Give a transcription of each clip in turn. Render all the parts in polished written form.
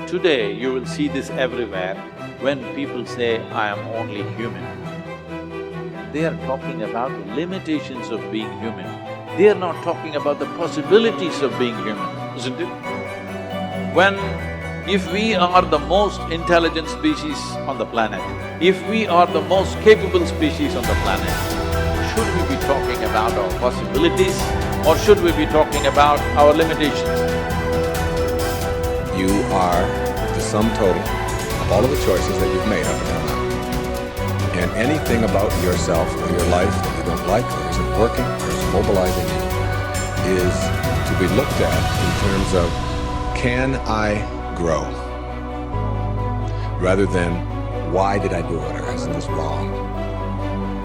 Today, you will see this everywhere when people say, I am only human. They are talking about the limitations of being human. They are not talking about the possibilities of being human, isn't it? If we are the most intelligent species on the planet, if we are the most capable species on the planet, should we be talking about our possibilities or should we be talking about our limitations? You are the sum total of all of the choices that you've made up until now. And anything about yourself or your life that you don't like or isn't working or is mobilizing you is to be looked at in terms of, can I grow? Rather than, why did I do it, or isn't this wrong?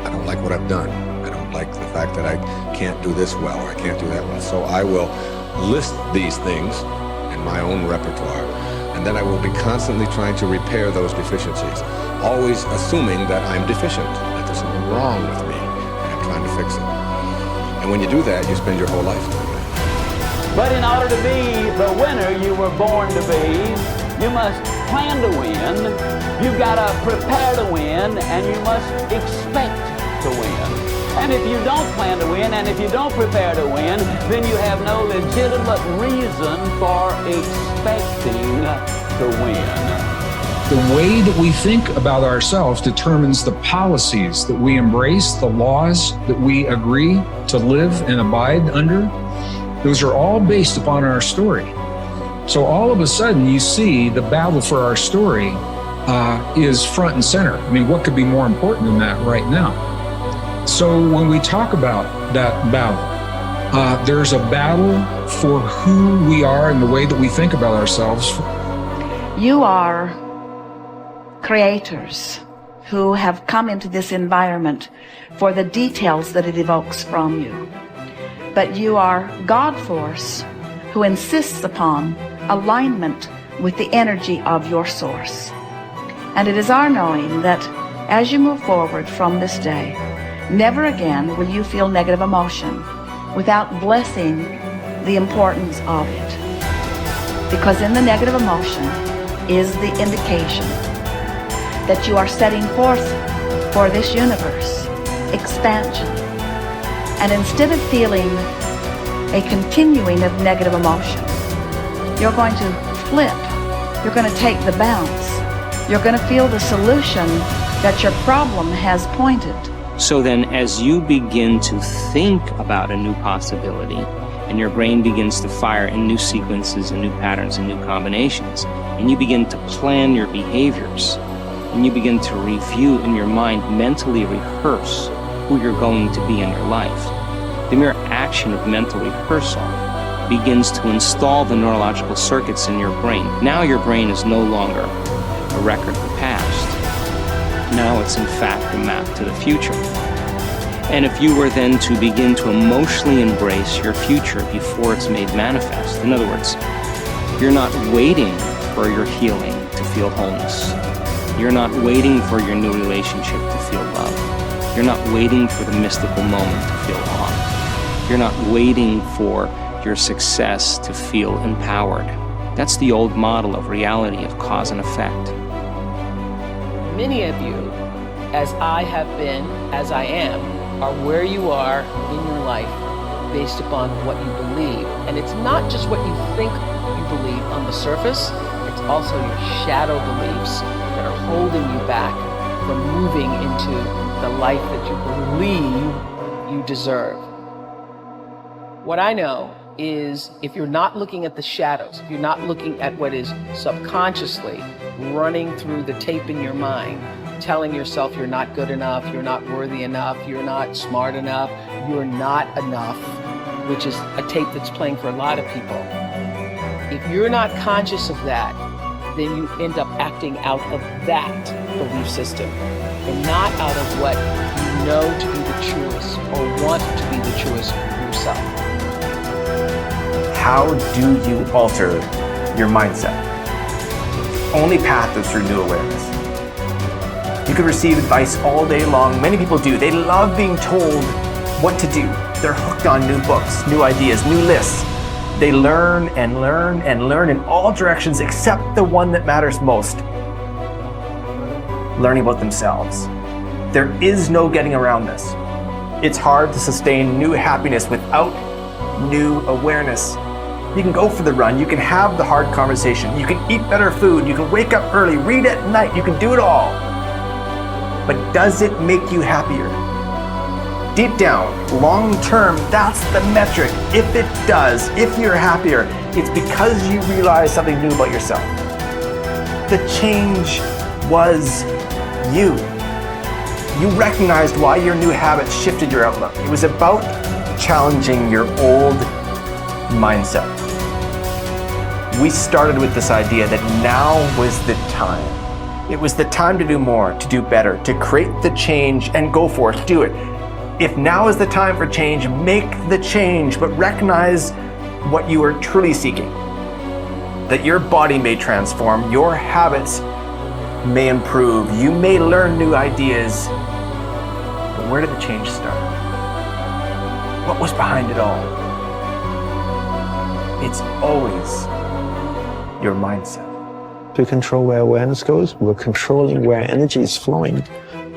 I don't like what I've done. I don't like the fact that I can't do this well or I can't do that well. So I will list these things in my own repertoire, and then I will be constantly trying to repair those deficiencies, always assuming that I'm deficient, that there's something wrong with me, and I'm trying to fix it. And when you do that, you spend your whole life doing that. But in order to be the winner you were born to be, you must plan to win, you've got to prepare to win, and you must expect to win. And if you don't plan to win, and if you don't prepare to win, then you have no legitimate reason for expecting to win. The way that we think about ourselves determines the policies that we embrace, the laws that we agree to live and abide under. Those are all based upon our story. So all of a sudden you see the battle for our story is front and center. I mean, what could be more important than that right now? So when we talk about that battle, there's a battle for who we are and the way that we think about ourselves. You are creators who have come into this environment for the details that it evokes from you. But you are God force who insists upon alignment with the energy of your source. And it is our knowing that as you move forward from this day, never again will you feel negative emotion without blessing the importance of it. Because in the negative emotion is the indication that you are setting forth for this universe expansion. And instead of feeling a continuing of negative emotion, you're going to flip. You're going to take the bounce. You're going to feel the solution that your problem has pointed. So then as you begin to think about a new possibility, and your brain begins to fire in new sequences and new patterns and new combinations, and you begin to plan your behaviors, and you begin to review in your mind, mentally rehearse who you're going to be in your life. The mere action of mental rehearsal begins to install the neurological circuits in your brain. Now your brain is no longer a record of the past. Now it's in fact a map to the future. And if you were then to begin to emotionally embrace your future before it's made manifest, in other words, you're not waiting for your healing to feel wholeness. You're not waiting for your new relationship to feel love. You're not waiting for the mystical moment to feel awe. You're not waiting for your success to feel empowered. That's the old model of reality, of cause and effect. Many of you, as I have been, as I am, are where you are in your life based upon what you believe. And it's not just what you think you believe on the surface, it's also your shadow beliefs that are holding you back from moving into the life that you believe you deserve. What I know is if you're not looking at the shadows, if you're not looking at what is subconsciously running through the tape in your mind, telling yourself you're not good enough, you're not worthy enough, you're not smart enough, you're not enough, which is a tape that's playing for a lot of people. If you're not conscious of that, then you end up acting out of that belief system and not out of what you know to be the truest or want to be the truest for yourself. How do you alter your mindset? The only path is through new awareness. You can receive advice all day long. Many people do. They love being told what to do. They're hooked on new books, new ideas, new lists. They learn and learn and learn in all directions except the one that matters most. Learning about themselves. There is no getting around this. It's hard to sustain new happiness without new awareness. You can go for the run, you can have the hard conversation, you can eat better food, you can wake up early, read at night, you can do it all. But does it make you happier? Deep down, long term, that's the metric. If it does, if you're happier, it's because you realize something new about yourself. The change was you. You recognized why your new habits shifted your outlook. It was about challenging your old mindset. We started with this idea that now was the time. It was the time to do more, to do better, to create the change and go for it, do it. If now is the time for change, make the change, but recognize what you are truly seeking. That your body may transform, your habits may improve, you may learn new ideas, but where did the change start? What was behind it all? It's always your mindset. To control where awareness goes, we're controlling where energy is flowing.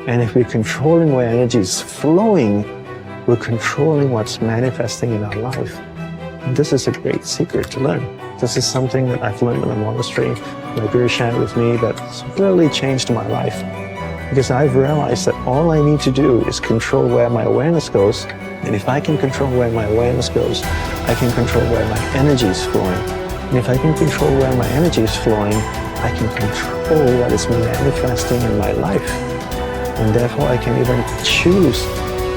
And if we're controlling where energy is flowing, we're controlling what's manifesting in our life. And this is a great secret to learn. This is something that I've learned in the monastery. My guru shared with me that's really changed my life. Because I've realized that all I need to do is control where my awareness goes. And if I can control where my awareness goes, I can control where my energy is flowing. And if I can control where my energy is flowing, I can control what is manifesting in my life. And therefore I can even choose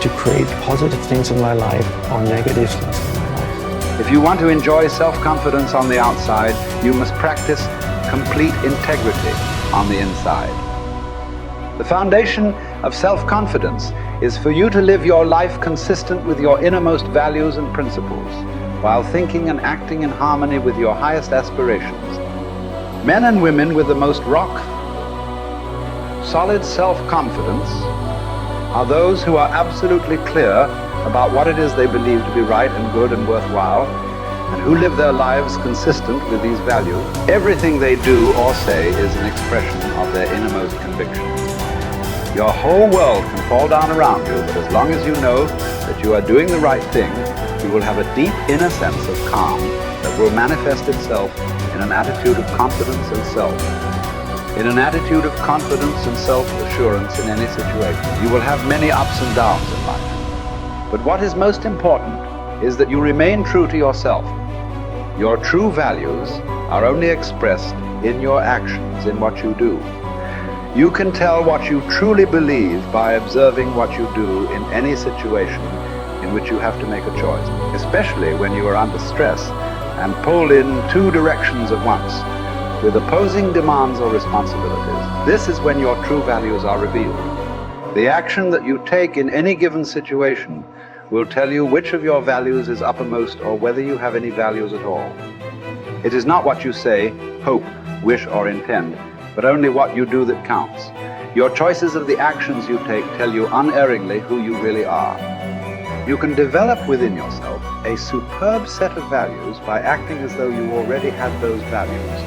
to create positive things in my life or negative things in my life. If you want to enjoy self-confidence on the outside, you must practice complete integrity on the inside. The foundation of self-confidence is for you to live your life consistent with your innermost values and principles, while thinking and acting in harmony with your highest aspirations. Men and women with the most solid self-confidence are those who are absolutely clear about what it is they believe to be right and good and worthwhile, and who live their lives consistent with these values. Everything they do or say is an expression of their innermost convictions. Your whole world can fall down around you, but as long as you know that you are doing the right thing, you will have a deep inner sense of calm that will manifest itself in an attitude of confidence and self. In an attitude of confidence and self-assurance in any situation. You will have many ups and downs in life. But what is most important is that you remain true to yourself. Your true values are only expressed in your actions, in what you do. You can tell what you truly believe by observing what you do in any situation in which you have to make a choice, especially when you are under stress and pulled in two directions at once, with opposing demands or responsibilities. This is when your true values are revealed. The action that you take in any given situation will tell you which of your values is uppermost or whether you have any values at all. It is not what you say, hope, wish, or intend, but only what you do that counts. Your choices of the actions you take tell you unerringly who you really are. You can develop within yourself a superb set of values by acting as though you already had those values.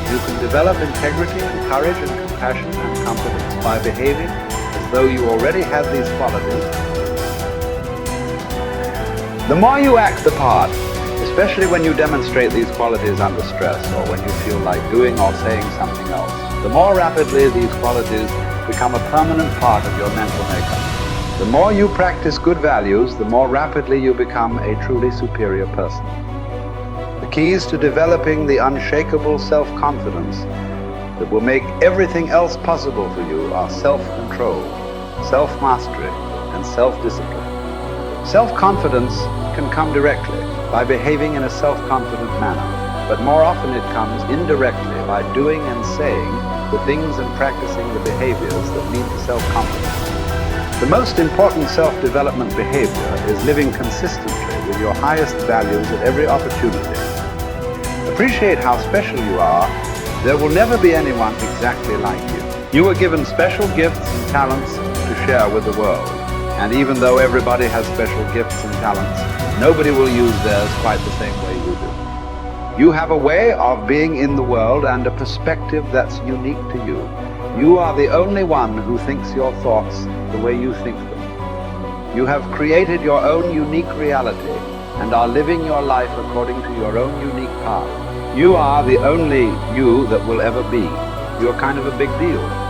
You can develop integrity and courage and compassion and confidence by behaving as though you already had these qualities. The more you act the part, especially when you demonstrate these qualities under stress or when you feel like doing or saying something else, the more rapidly these qualities become a permanent part of your mental makeup. The more you practice good values, the more rapidly you become a truly superior person. The keys to developing the unshakable self-confidence that will make everything else possible for you are self-control, self-mastery, and self-discipline. Self-confidence can come directly by behaving in a self-confident manner, but more often it comes indirectly by doing and saying the things and practicing the behaviors that lead to self-confidence. The most important self-development behavior is living consistently with your highest values at every opportunity. Appreciate how special you are. There will never be anyone exactly like you. You were given special gifts and talents to share with the world. And even though everybody has special gifts and talents, nobody will use theirs quite the same way you do. You have a way of being in the world and a perspective that's unique to you. You are the only one who thinks your thoughts the way you think them. You have created your own unique reality and are living your life according to your own unique path. You are the only you that will ever be. You're kind of a big deal.